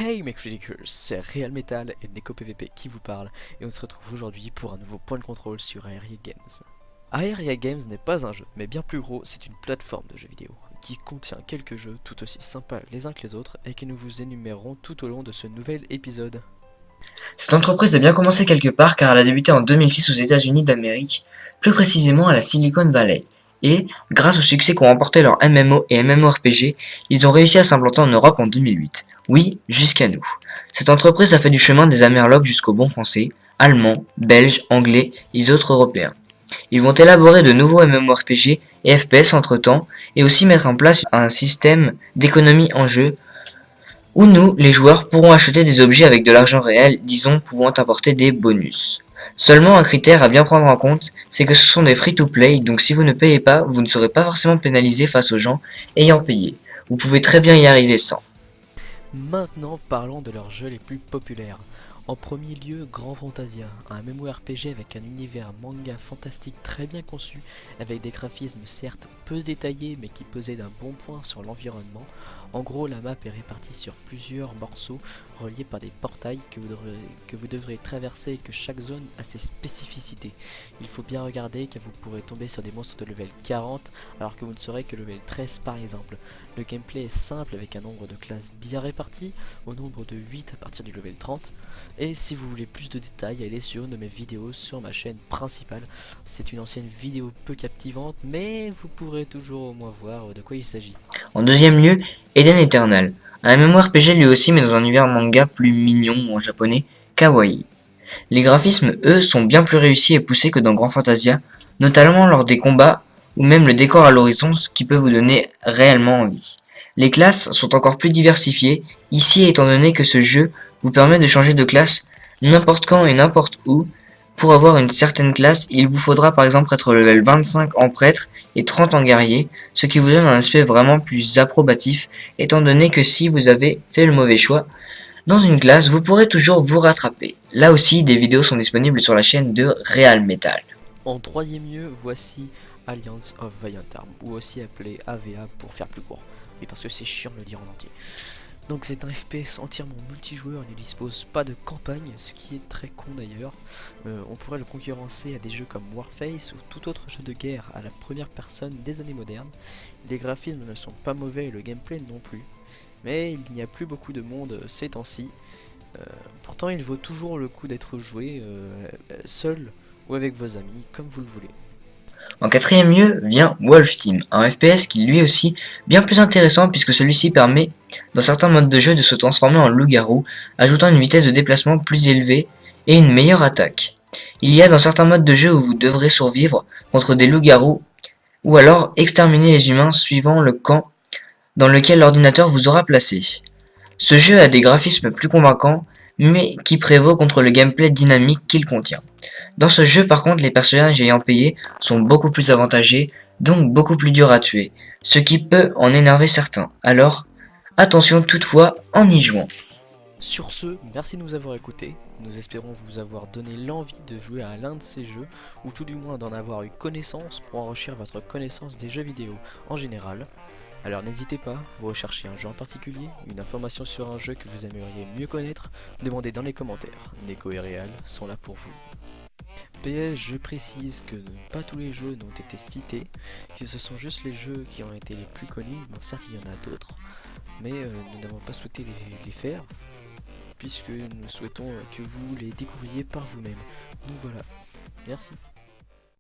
Hey mes criticers, c'est Real Metal et Neko PVP qui vous parle et on se retrouve aujourd'hui pour un nouveau point de contrôle sur Aeria Games. Aeria Games n'est pas un jeu, mais bien plus gros, c'est une plateforme de jeux vidéo qui contient quelques jeux tout aussi sympas les uns que les autres et que nous vous énumérerons tout au long de ce nouvel épisode. Cette entreprise a bien commencé quelque part car elle a débuté en 2006 aux États-Unis d'Amérique, plus précisément à la Silicon Valley. Et, grâce au succès qu'ont remporté leurs MMO et MMORPG, ils ont réussi à s'implanter en Europe en 2008. Oui, jusqu'à nous. Cette entreprise a fait du chemin des Amerlocs jusqu'aux bons français, allemands, belges, anglais et les autres européens. Ils vont élaborer de nouveaux MMORPG et FPS entre-temps et aussi mettre en place un système d'économie en jeu où nous, les joueurs, pourrons acheter des objets avec de l'argent réel, disons pouvant apporter des bonus. Seulement un critère à bien prendre en compte, c'est que ce sont des free-to-play, donc si vous ne payez pas, vous ne serez pas forcément pénalisé face aux gens ayant payé. Vous pouvez très bien y arriver sans. Maintenant parlons de leurs jeux les plus populaires. En premier lieu, Grand Fantasia, un MMORPG avec un univers manga fantastique très bien conçu, avec des graphismes certes peu détaillés mais qui pesaient d'un bon point sur l'environnement. En gros, la map est répartie sur plusieurs morceaux reliés par des portails que vous devrez traverser et que chaque zone a ses spécificités. Il faut bien regarder car vous pourrez tomber sur des monstres de level 40 alors que vous ne serez que level 13 par exemple. Le gameplay est simple avec un nombre de classes bien réparti, au nombre de 8 à partir du level 30. Et si vous voulez plus de détails, allez sur une de mes vidéos sur ma chaîne principale. C'est une ancienne vidéo peu captivante, mais vous pourrez toujours au moins voir de quoi il s'agit. En deuxième lieu, Eden Eternal, un MMORPG lui aussi mais dans un univers manga plus mignon en japonais, kawaii. Les graphismes, eux, sont bien plus réussis et poussés que dans Grand Fantasia, notamment lors des combats ou même le décor à l'horizon, ce qui peut vous donner réellement envie. Les classes sont encore plus diversifiées, ici étant donné que ce jeu vous permet de changer de classe n'importe quand et n'importe où. Pour avoir une certaine classe, il vous faudra par exemple être level 25 en prêtre et 30 en guerrier, ce qui vous donne un aspect vraiment plus approbatif, étant donné que si vous avez fait le mauvais choix, dans une classe, vous pourrez toujours vous rattraper. Là aussi, des vidéos sont disponibles sur la chaîne de Real Metal. En troisième lieu, voici Alliance of Valiant Arms, ou aussi appelé AVA pour faire plus court. Oui, parce que c'est chiant de le dire en entier. Donc c'est un FPS entièrement multijoueur, il ne dispose pas de campagne, ce qui est très con d'ailleurs. On pourrait le concurrencer à des jeux comme Warface ou tout autre jeu de guerre à la première personne des années modernes. Les graphismes ne sont pas mauvais et le gameplay non plus. Mais il n'y a plus beaucoup de monde ces temps-ci. Pourtant il vaut toujours le coup d'être joué seul ou avec vos amis, comme vous le voulez. En quatrième lieu vient Wolf Team, un FPS qui lui aussi bien plus intéressant puisque celui-ci permet dans certains modes de jeu de se transformer en loup-garou, ajoutant une vitesse de déplacement plus élevée et une meilleure attaque. Il y a dans certains modes de jeu où vous devrez survivre contre des loups-garous ou alors exterminer les humains suivant le camp dans lequel l'ordinateur vous aura placé. Ce jeu a des graphismes plus convaincants, mais qui prévaut contre le gameplay dynamique qu'il contient. Dans ce jeu par contre, les personnages ayant payé sont beaucoup plus avantagés, donc beaucoup plus durs à tuer, ce qui peut en énerver certains. Alors, attention toutefois en y jouant. Sur ce, merci de nous avoir écoutés, nous espérons vous avoir donné l'envie de jouer à l'un de ces jeux, ou tout du moins d'en avoir eu connaissance pour enrichir votre connaissance des jeux vidéo en général. Alors n'hésitez pas, vous recherchez un jeu en particulier, une information sur un jeu que vous aimeriez mieux connaître, demandez dans les commentaires, Neko et Real sont là pour vous. PS, je précise que pas tous les jeux n'ont été cités, que ce sont juste les jeux qui ont été les plus connus, bon certes il y en a d'autres, mais nous n'avons pas souhaité les faire, puisque nous souhaitons que vous les découvriez par vous-même. Donc voilà, merci.